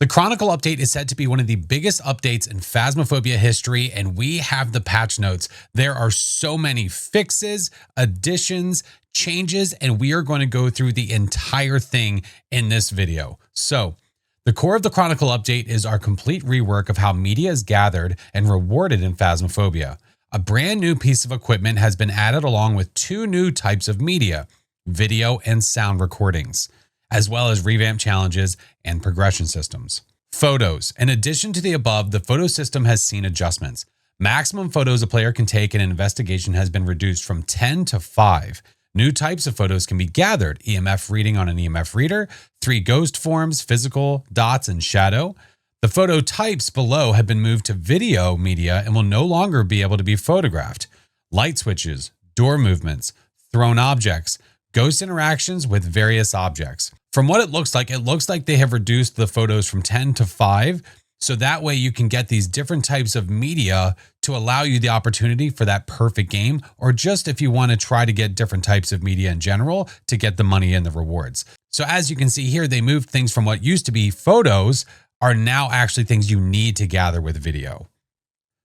The Chronicle update is said to be one of the biggest updates in Phasmophobia history, and we have the patch notes. There are so many fixes, additions, changes, and we are going to go through the entire thing in this video. So, the core of the Chronicle update is our complete rework of how media is gathered and rewarded in Phasmophobia. A brand new piece of equipment has been added along with two new types of media, video and sound recordings, as well as revamped challenges and progression systems. Photos. In addition to the above, the photo system has seen adjustments. Maximum photos a player can take in an investigation has been reduced from 10 to 5. New types of photos can be gathered: EMF reading on an EMF reader, 3 ghost forms, physical, dots, and shadow. The photo types below have been moved to video media and will no longer be able to be photographed. Light switches, door movements, thrown objects, ghost interactions with various objects. From what it looks like they have reduced the photos from 10 to 5. So that way you can get these different types of media to allow you the opportunity for that perfect game, or just if you want to try to get different types of media in general to get the money and the rewards. So as you can see here, they moved things from what used to be photos are now actually things you need to gather with video.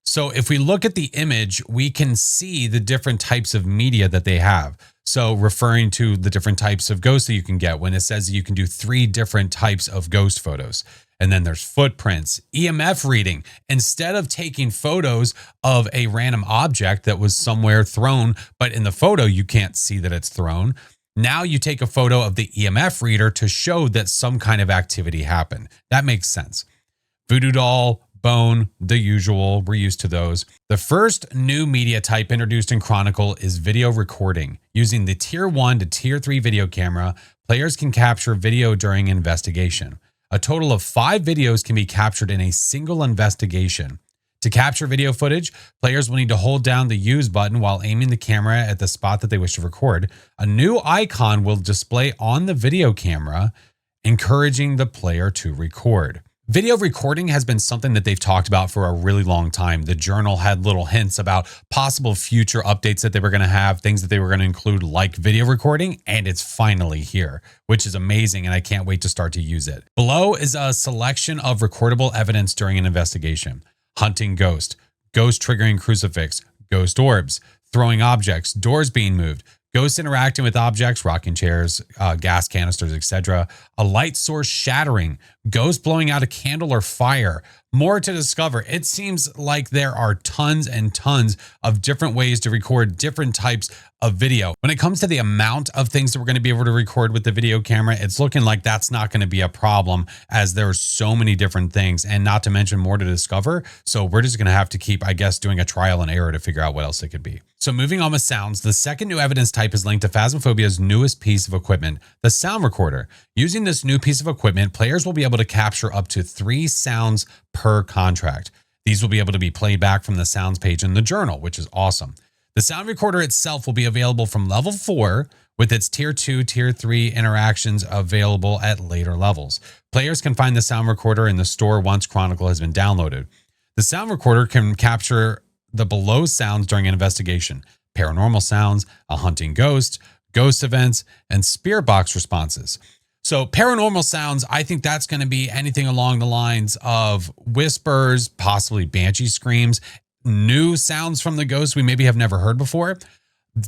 So if we look at the image, we can see the different types of media that they have. So referring to the different types of ghosts that you can get when it says you can do 3 different types of ghost photos. And then there's footprints, EMF reading. Instead of taking photos of a random object that was somewhere thrown, but in the photo you can't see that it's thrown, now you take a photo of the EMF reader to show that some kind of activity happened. That makes sense. Voodoo doll, bone, the usual, we're used to those. The first new media type introduced in Chronicle is video recording. Using the Tier 1 to Tier 3 video camera, players can capture video during investigation. A total of 5 videos can be captured in a single investigation. To capture video footage, players will need to hold down the use button while aiming the camera at the spot that they wish to record. A new icon will display on the video camera, encouraging the player to record. Video recording has been something that they've talked about for a really long time. The journal had little hints about possible future updates that they were going to have, things that they were going to include like video recording, and it's finally here, which is amazing, and I can't wait to start to use it. Below is a selection of recordable evidence during an investigation. Hunting ghost, ghost triggering crucifix, ghost orbs, throwing objects, doors being moved, ghosts interacting with objects, rocking chairs, gas canisters, etc. A light source shattering, ghost blowing out a candle or fire. More to discover. It seems like there are tons and tons of different ways to record different types of video. When it comes to the amount of things that we're going to be able to record with the video camera, it's looking like that's not going to be a problem, as there are so many different things, and not to mention more to discover. So we're just going to have to keep, I guess, doing a trial and error to figure out what else it could be. So moving on with sounds, the second new evidence type is linked to Phasmophobia's newest piece of equipment, the sound recorder. Using this new piece of equipment, players will be able to capture up to 3 sounds per contract. These will be able to be played back from the sounds page in the journal, which is awesome. The sound recorder itself will be available from level 4, with its Tier 2, Tier 3 interactions available at later levels. Players can find the sound recorder in the store once Chronicle has been downloaded. The sound recorder can capture the below sounds during an investigation: paranormal sounds, a hunting ghost, ghost events, and spirit box responses. So paranormal sounds, I think that's going to be anything along the lines of whispers, possibly banshee screams, new sounds from the ghost we maybe have never heard before.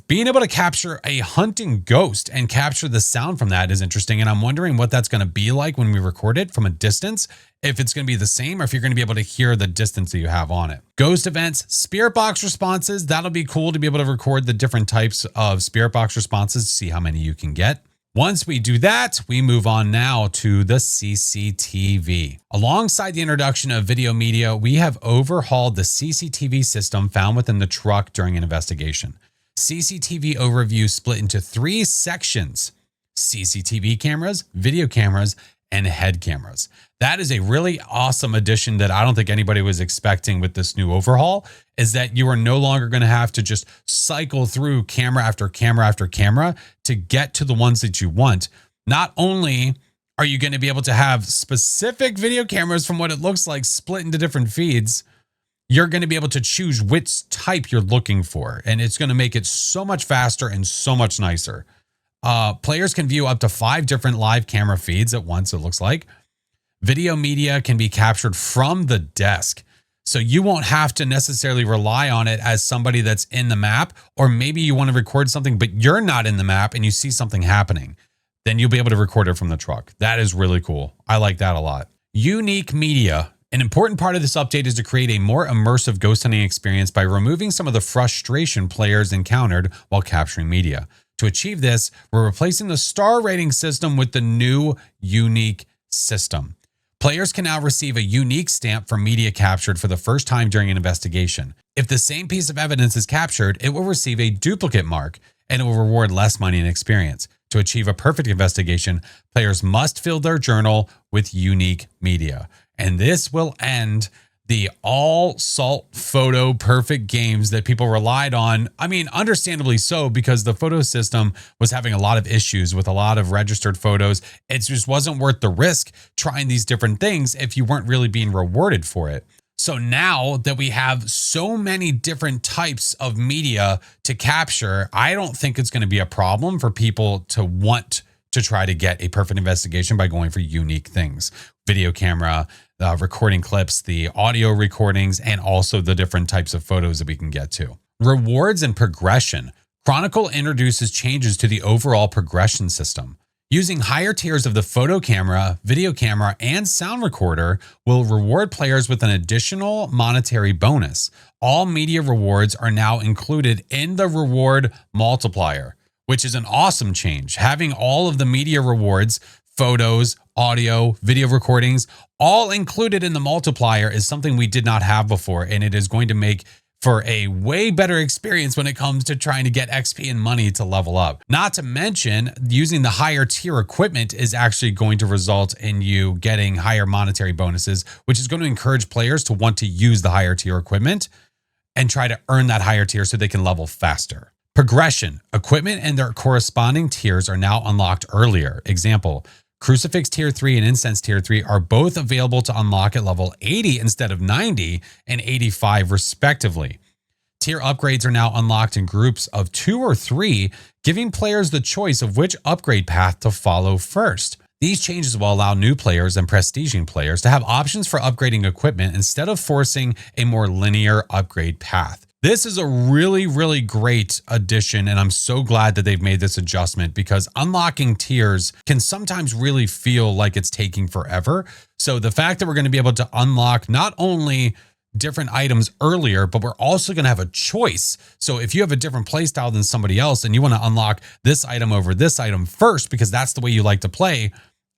Being able to capture a hunting ghost and capture the sound from that is interesting. And I'm wondering what that's going to be like when we record it from a distance, if it's going to be the same or if you're going to be able to hear the distance that you have on it. Ghost events, spirit box responses. That'll be cool to be able to record the different types of spirit box responses to see how many you can get. Once we do that, we move on now to the CCTV. Alongside the introduction of video media, we have overhauled the CCTV system found within the truck during an investigation. CCTV overview split into 3 sections: CCTV cameras, video cameras, and head cameras. That is a really awesome addition that I don't think anybody was expecting with this new overhaul, is that you are no longer going to have to just cycle through camera after camera after camera to get to the ones that you want. Not only are you going to be able to have specific video cameras from what it looks like split into different feeds, you're going to be able to choose which type you're looking for. And it's going to make it so much faster and so much nicer. Players can view up to 5 different live camera feeds at once, it looks like. Video media can be captured from the desk. So you won't have to necessarily rely on it as somebody that's in the map, or maybe you want to record something, but you're not in the map and you see something happening. Then you'll be able to record it from the truck. That is really cool. I like that a lot. Unique media. An important part of this update is to create a more immersive ghost hunting experience by removing some of the frustration players encountered while capturing media. To achieve this, we're replacing the star rating system with the new unique system. Players can now receive a unique stamp for media captured for the first time during an investigation. If the same piece of evidence is captured, it will receive a duplicate mark, and it will reward less money and experience. To achieve a perfect investigation, players must fill their journal with unique media. And this will end the all salt photo perfect games that people relied on. I mean, understandably so, because the photo system was having a lot of issues with a lot of registered photos. It just wasn't worth the risk trying these different things if you weren't really being rewarded for it. So now that we have so many different types of media to capture, I don't think it's going to be a problem for people to want to try to get a perfect investigation by going for unique things. Video camera, recording clips, the audio recordings, and also the different types of photos that we can get to. Rewards and progression. Chronicle introduces changes to the overall progression system. Using higher tiers of the photo camera, video camera, and sound recorder will reward players with an additional monetary bonus. All media rewards are now included in the reward multiplier, which is an awesome change. Having all of the media rewards, photos, audio, video recordings, all included in the multiplier is something we did not have before, and it is going to make for a way better experience when it comes to trying to get XP and money to level up. Not to mention, using the higher tier equipment is actually going to result in you getting higher monetary bonuses, which is going to encourage players to want to use the higher tier equipment and try to earn that higher tier so they can level faster. Progression. Equipment and their corresponding tiers are now unlocked earlier. Example, Crucifix Tier 3 and Incense Tier 3 are both available to unlock at level 80 instead of 90 and 85 respectively. Tier upgrades are now unlocked in groups of 2 or 3, giving players the choice of which upgrade path to follow first. These changes will allow new players and prestiging players to have options for upgrading equipment instead of forcing a more linear upgrade path. This is a really, really great addition, and I'm so glad that they've made this adjustment because unlocking tiers can sometimes really feel like it's taking forever. So the fact that we're going to be able to unlock not only different items earlier, but we're also going to have a choice. So if you have a different playstyle than somebody else and you want to unlock this item over this item first because that's the way you like to play,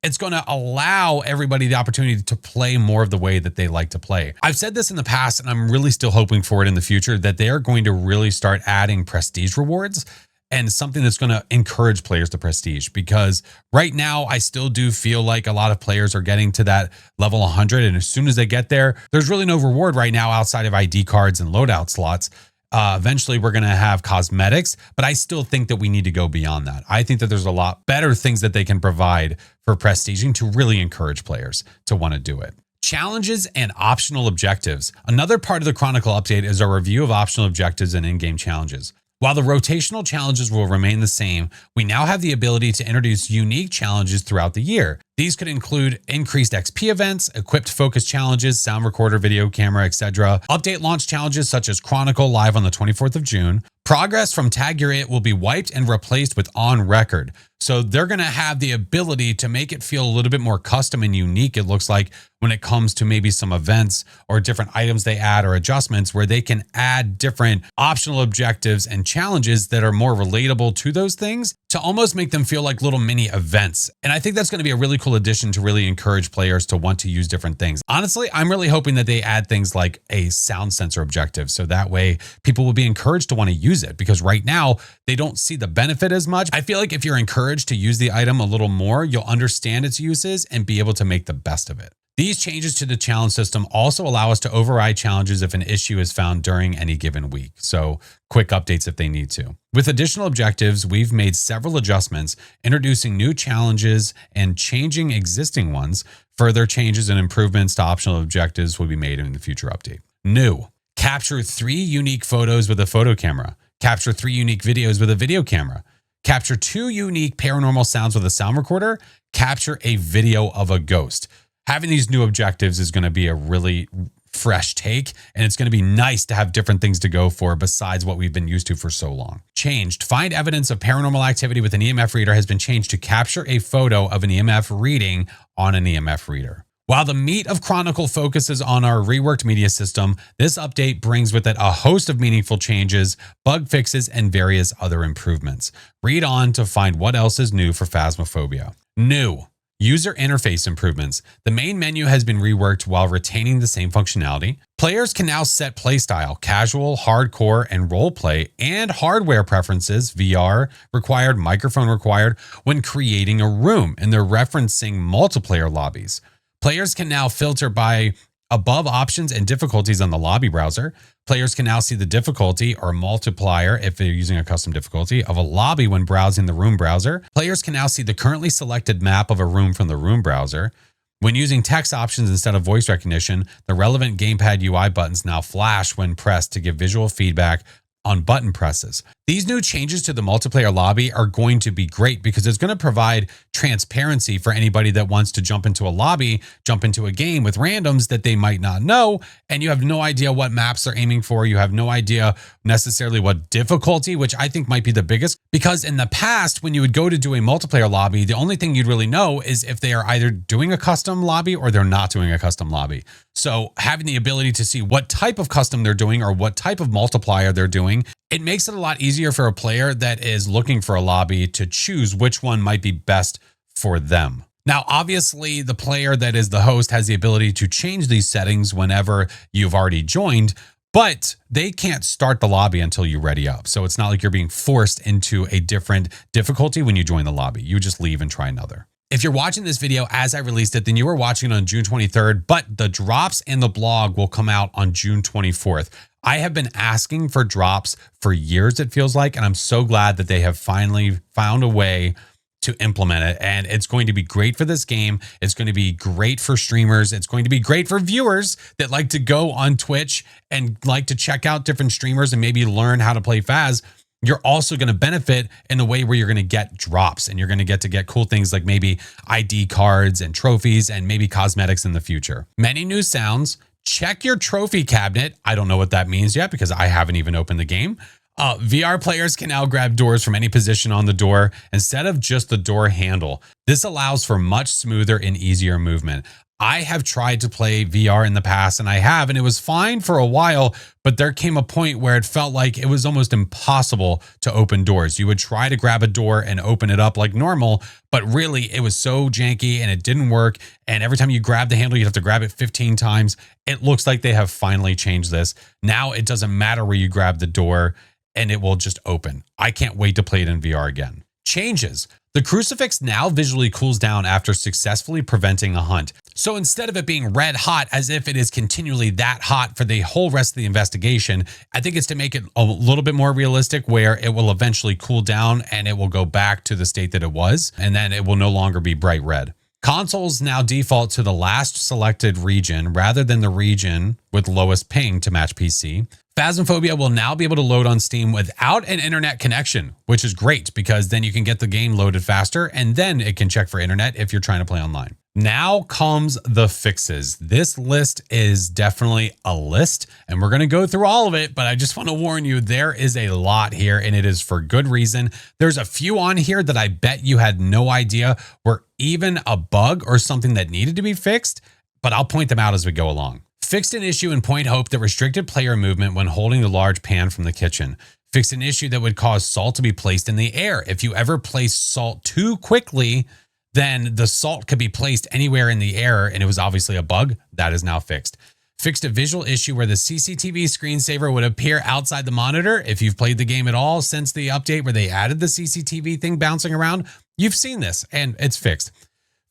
it's going to allow everybody the opportunity to play more of the way that they like to play. I've said this in the past, and I'm really still hoping for it in the future, that they are going to really start adding prestige rewards and something that's going to encourage players to prestige. Because right now, I still do feel like a lot of players are getting to that level 100. And as soon as they get there, there's really no reward right now outside of ID cards and loadout slots. Eventually, we're going to have cosmetics, but I still think that we need to go beyond that. I think that there's a lot better things that they can provide for prestiging to really encourage players to want to do it. Challenges and optional objectives. Another part of the Chronicle update is a review of optional objectives and in-game challenges. While the rotational challenges will remain the same, we now have the ability to introduce unique challenges throughout the year. These could include increased XP events, equipped focus challenges, sound recorder, video camera, etc. Update launch challenges such as Chronicle live on the 24th of June. Progress from Tag Your It will be wiped and replaced with On Record. So they're going to have the ability to make it feel a little bit more custom and unique, it looks like, when it comes to maybe some events or different items they add or adjustments where they can add different optional objectives and challenges that are more relatable to those things to almost make them feel like little mini events. And I think that's going to be a really cool addition to really encourage players to want to use different things. Honestly, I'm really hoping that they add things like a sound sensor objective. So that way people will be encouraged to want to use it, because right now they don't see the benefit as much. I feel like if you're encouraged to use the item a little more, you'll understand its uses and be able to make the best of it. These changes to the challenge system also allow us to override challenges if an issue is found during any given week. So quick updates if they need to. With additional objectives, we've made several adjustments, introducing new challenges and changing existing ones. Further changes and improvements to optional objectives will be made in the future update. New: capture 3 unique photos with a photo camera. Capture 3 unique videos with a video camera. Capture 2 unique paranormal sounds with a sound recorder. Capture a video of a ghost. Having these new objectives is going to be a really fresh take, and it's going to be nice to have different things to go for besides what we've been used to for so long. Changed. Find evidence of paranormal activity with an EMF reader has been changed to capture a photo of an EMF reading on an EMF reader. While the meat of Chronicle focuses on our reworked media system, this update brings with it a host of meaningful changes, bug fixes, and various other improvements. Read on to find what else is new for Phasmophobia. New. User interface improvements. The main menu has been reworked while retaining the same functionality. Players can now set playstyle, casual, hardcore, and roleplay, and hardware preferences, VR required, microphone required, when creating a room, and they're referencing multiplayer lobbies. Players can now filter by above options and difficulties on the lobby browser. Players can now see the difficulty or multiplier if they're using a custom difficulty of a lobby when browsing the room browser. Players can now see the currently selected map of a room from the room browser. When using text options instead of voice recognition, the relevant gamepad UI buttons now flash when pressed to give visual feedback on button presses. These new changes to the multiplayer lobby are going to be great because it's going to provide transparency for anybody that wants to jump into a lobby, jump into a game with randoms that they might not know, and you have no idea what maps they're aiming for. You have no idea necessarily what difficulty, which I think might be the biggest, because in the past, when you would go to do a multiplayer lobby, the only thing you'd really know is if they are either doing a custom lobby or they're not doing a custom lobby. So having the ability to see what type of custom they're doing or what type of multiplier they're doing, it makes it a lot easier for a player that is looking for a lobby to choose which one might be best for them. Now, obviously, the player that is the host has the ability to change these settings whenever you've already joined, but they can't start the lobby until you ready up. So it's not like you're being forced into a different difficulty when you join the lobby. You just leave and try another. If you're watching this video as I released it, then you were watching it on June 23rd, but the drops and the blog will come out on June 24th. I have been asking for drops for years, it feels like, and I'm so glad that they have finally found a way to implement it. And it's going to be great for this game. It's going to be great for streamers. It's going to be great for viewers that like to go on Twitch and like to check out different streamers and maybe learn how to play Phas. You're also going to benefit in a way where you're going to get drops and you're going to get cool things like maybe ID cards and trophies and maybe cosmetics in the future. Many new sounds. Check your trophy cabinet. I don't know what that means yet because I haven't even opened the game. VR players can now grab doors from any position on the door instead of just the door handle. This allows for much smoother and easier movement. I have tried to play VR in the past and it was fine for a while, but there came a point where it felt like it was almost impossible to open doors. You would try to grab a door and open it up like normal, but really it was so janky and it didn't work. And every time you grab the handle, you'd have to grab it 15 times. It looks like they have finally changed this. Now it doesn't matter where you grab the door and it will just open. I can't wait to play it in VR again. Changes. The crucifix now visually cools down after successfully preventing a hunt. So instead of it being red hot as if it is continually that hot for the whole rest of the investigation, I think it's to make it a little bit more realistic where it will eventually cool down and it will go back to the state that it was, and then it will no longer be bright red. Consoles now default to the last selected region rather than the region with lowest ping to match PC. Phasmophobia will now be able to load on Steam without an internet connection, which is great because then you can get the game loaded faster and then it can check for internet if you're trying to play online. Now comes the fixes. This list is definitely a list and we're going to go through all of it, but I just want to warn you, there is a lot here and it is for good reason. There's a few on here that I bet you had no idea were even a bug or something that needed to be fixed, but I'll point them out as we go along. Fixed an issue in Point Hope that restricted player movement when holding the large pan from the kitchen. Fixed an issue that would cause salt to be placed in the air. If you ever place salt too quickly, then the salt could be placed anywhere in the air, and it was obviously a bug. That is now fixed. Fixed a visual issue where the CCTV screensaver would appear outside the monitor. If you've played the game at all since the update where they added the CCTV thing bouncing around, you've seen this, and it's fixed.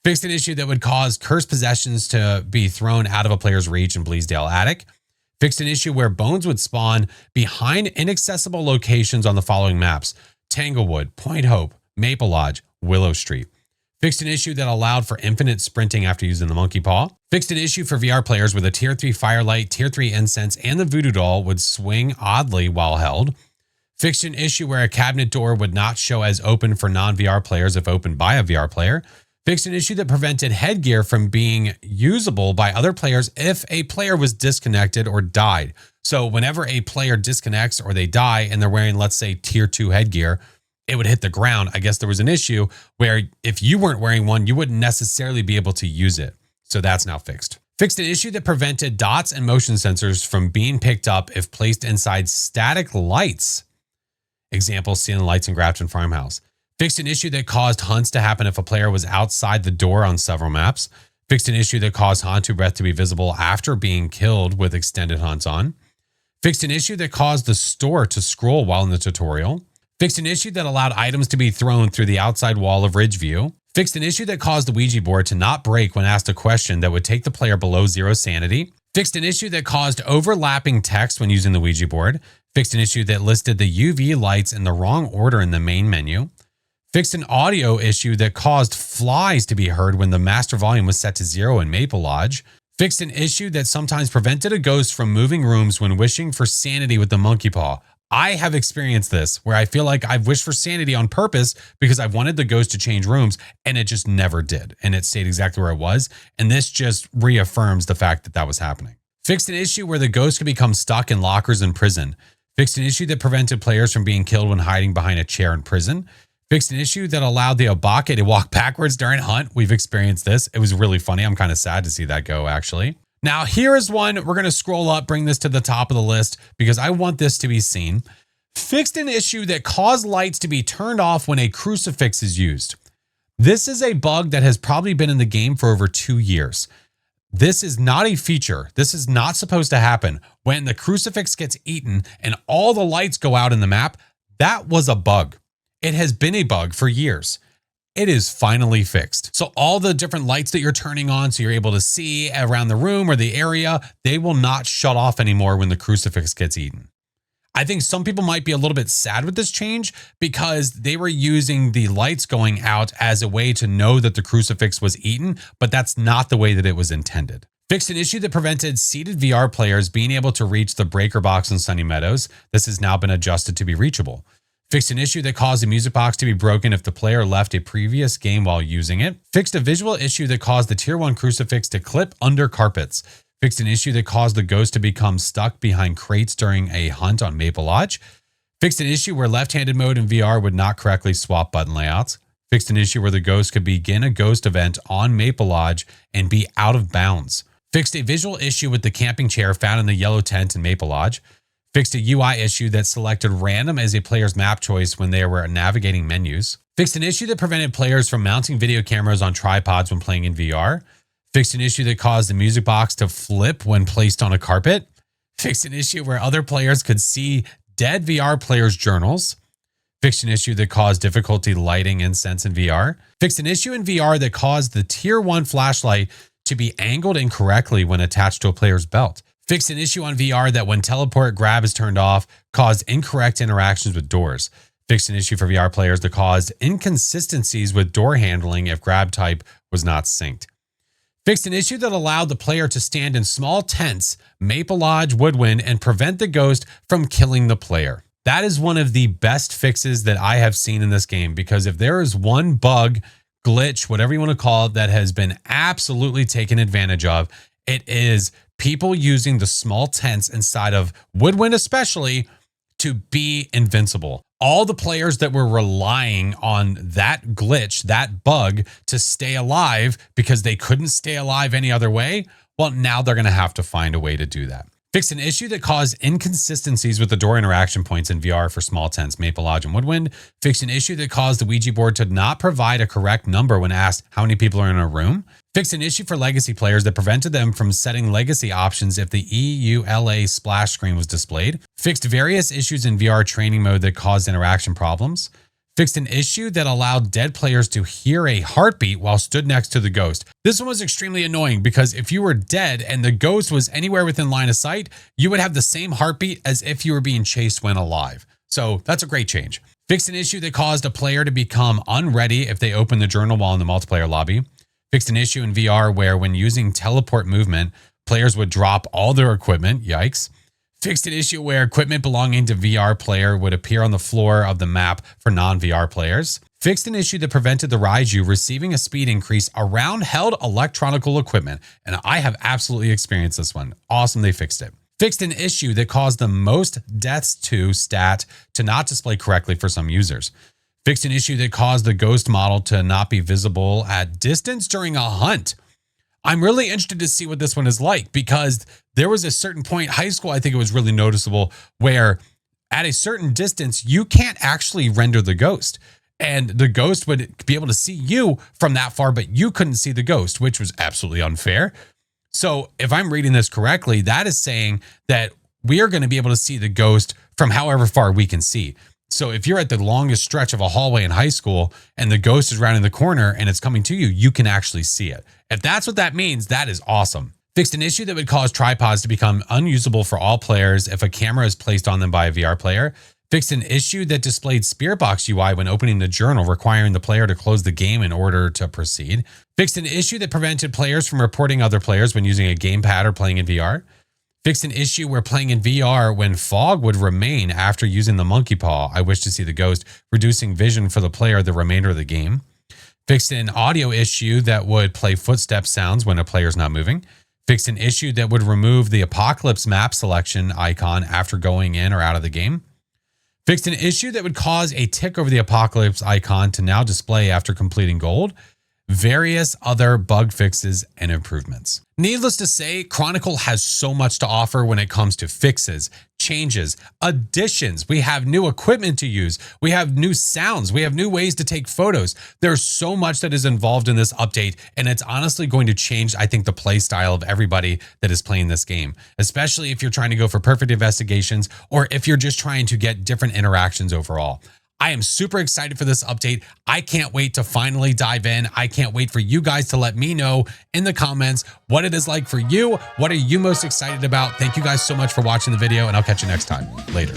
Fixed an issue that would cause cursed possessions to be thrown out of a player's reach in Bleasdale Attic. Fixed an issue where bones would spawn behind inaccessible locations on the following maps: Tanglewood, Point Hope, Maple Lodge, Willow Street. Fixed an issue that allowed for infinite sprinting after using the monkey paw. Fixed an issue for VR players where the Tier 3 Firelight, Tier 3 Incense, and the Voodoo Doll would swing oddly while held. Fixed an issue where a cabinet door would not show as open for non-VR players if opened by a VR player. Fixed an issue that prevented headgear from being usable by other players if a player was disconnected or died. So whenever a player disconnects or they die and they're wearing, let's say, tier 2 headgear, it would hit the ground. I guess there was an issue where if you weren't wearing one, you wouldn't necessarily be able to use it. So that's now fixed. Fixed an issue that prevented dots and motion sensors from being picked up if placed inside static lights. Example, ceiling lights in Grafton Farmhouse. Fixed an issue that caused hunts to happen if a player was outside the door on several maps. Fixed an issue that caused Hantu breath to be visible after being killed with extended hunts on. Fixed an issue that caused the store to scroll while in the tutorial. Fixed an issue that allowed items to be thrown through the outside wall of Ridgeview. Fixed an issue that caused the Ouija board to not break when asked a question that would take the player below 0 sanity. Fixed an issue that caused overlapping text when using the Ouija board. Fixed an issue that listed the UV lights in the wrong order in the main menu. Fixed an audio issue that caused flies to be heard when the master volume was set to 0 in Maple Lodge. Fixed an issue that sometimes prevented a ghost from moving rooms when wishing for sanity with the monkey paw. I have experienced this where I feel like I've wished for sanity on purpose because I wanted the ghost to change rooms and it just never did. And it stayed exactly where it was. And this just reaffirms the fact that that was happening. Fixed an issue where the ghost could become stuck in lockers in prison. Fixed an issue that prevented players from being killed when hiding behind a chair in prison. Fixed an issue that allowed the Obake to walk backwards during hunt. We've experienced this. It was really funny. I'm kind of sad to see that go, actually. Now, here is one. We're going to scroll up, bring this to the top of the list because I want this to be seen. Fixed an issue that caused lights to be turned off when a crucifix is used. This is a bug that has probably been in the game for over 2 years. This is not a feature. This is not supposed to happen. When the crucifix gets eaten and all the lights go out in the map, that was a bug. It has been a bug for years. It is finally fixed. So all the different lights that you're turning on so you're able to see around the room or the area, they will not shut off anymore when the crucifix gets eaten. I think some people might be a little bit sad with this change because they were using the lights going out as a way to know that the crucifix was eaten, but that's not the way that it was intended. Fixed an issue that prevented seated VR players being able to reach the breaker box in Sunny Meadows. This has now been adjusted to be reachable. Fixed an issue that caused the music box to be broken if the player left a previous game while using it. Fixed a visual issue that caused the tier 1 crucifix to clip under carpets. Fixed an issue that caused the ghost to become stuck behind crates during a hunt on Maple Lodge. Fixed an issue where left-handed mode in VR would not correctly swap button layouts. Fixed an issue where the ghost could begin a ghost event on Maple Lodge and be out of bounds. Fixed a visual issue with the camping chair found in the yellow tent in Maple Lodge. Fixed a UI issue that selected random as a player's map choice when they were navigating menus. Fixed an issue that prevented players from mounting video cameras on tripods when playing in VR. Fixed an issue that caused the music box to flip when placed on a carpet. Fixed an issue where other players could see dead VR players' journals. Fixed an issue that caused difficulty lighting incense in VR. Fixed an issue in VR that caused the tier 1 flashlight to be angled incorrectly when attached to a player's belt. Fixed an issue on VR that when teleport grab is turned off, caused incorrect interactions with doors. Fixed an issue for VR players that caused inconsistencies with door handling if grab type was not synced. Fixed an issue that allowed the player to stand in small tents, Maple Lodge, Woodwind, and prevent the ghost from killing the player. That is one of the best fixes that I have seen in this game, because if there is one bug, glitch, whatever you want to call it, that has been absolutely taken advantage of, it is people using the small tents inside of Woodwind especially to be invincible. All the players that were relying on that glitch, that bug, to stay alive because they couldn't stay alive any other way, well, now they're going to have to find a way to do that. Fixed an issue that caused inconsistencies with the door interaction points in VR for small tents, Maple Lodge, and Woodwind. Fixed an issue that caused the Ouija board to not provide a correct number when asked how many people are in a room. Fixed an issue for legacy players that prevented them from setting legacy options if the EULA splash screen was displayed. Fixed various issues in VR training mode that caused interaction problems. Fixed an issue that allowed dead players to hear a heartbeat while stood next to the ghost. This one was extremely annoying because if you were dead and the ghost was anywhere within line of sight, you would have the same heartbeat as if you were being chased when alive. So that's a great change. Fixed an issue that caused a player to become unready if they opened the journal while in the multiplayer lobby. Fixed an issue in VR where when using teleport movement, players would drop all their equipment. Yikes. Fixed an issue where equipment belonging to VR player would appear on the floor of the map for non-VR players. Fixed an issue that prevented the Raiju receiving a speed increase around held electronical equipment. And I have absolutely experienced this one. Awesome, they fixed it. Fixed an issue that caused the most deaths to stat to not display correctly for some users. Fixed an issue that caused the ghost model to not be visible at distance during a hunt. I'm really interested to see what this one is like, because there was a certain point, high school, I think it was really noticeable, where at a certain distance, you can't actually render the ghost. And the ghost would be able to see you from that far, but you couldn't see the ghost, which was absolutely unfair. So if I'm reading this correctly, that is saying that we are going to be able to see the ghost from however far we can see. So if you're at the longest stretch of a hallway in high school and the ghost is rounding the corner and it's coming to you, you can actually see it. If that's what that means, that is awesome. Fixed an issue that would cause tripods to become unusable for all players if a camera is placed on them by a VR player. Fixed an issue that displayed Spirit Box UI when opening the journal, requiring the player to close the game in order to proceed. Fixed an issue that prevented players from reporting other players when using a gamepad or playing in VR. Fixed an issue where playing in VR when fog would remain after using the monkey paw. I wish to see the ghost, reducing vision for the player the remainder of the game. Fixed an audio issue that would play footstep sounds when a player is not moving. Fixed an issue that would remove the apocalypse map selection icon after going in or out of the game. Fixed an issue that would cause a tick over the apocalypse icon to now display after completing gold. Various other bug fixes and improvements. Needless to say, Chronicle has so much to offer when it comes to fixes, changes, additions. We have new equipment to use. We have new sounds. We have new ways to take photos. There's so much that is involved in this update, and it's honestly going to change, I think, the play style of everybody that is playing this game, especially if you're trying to go for perfect investigations or if you're just trying to get different interactions overall. I am super excited for this update. I can't wait to finally dive in. I can't wait for you guys to let me know in the comments what it is like for you. What are you most excited about? Thank you guys so much for watching the video, and I'll catch you next time. Later.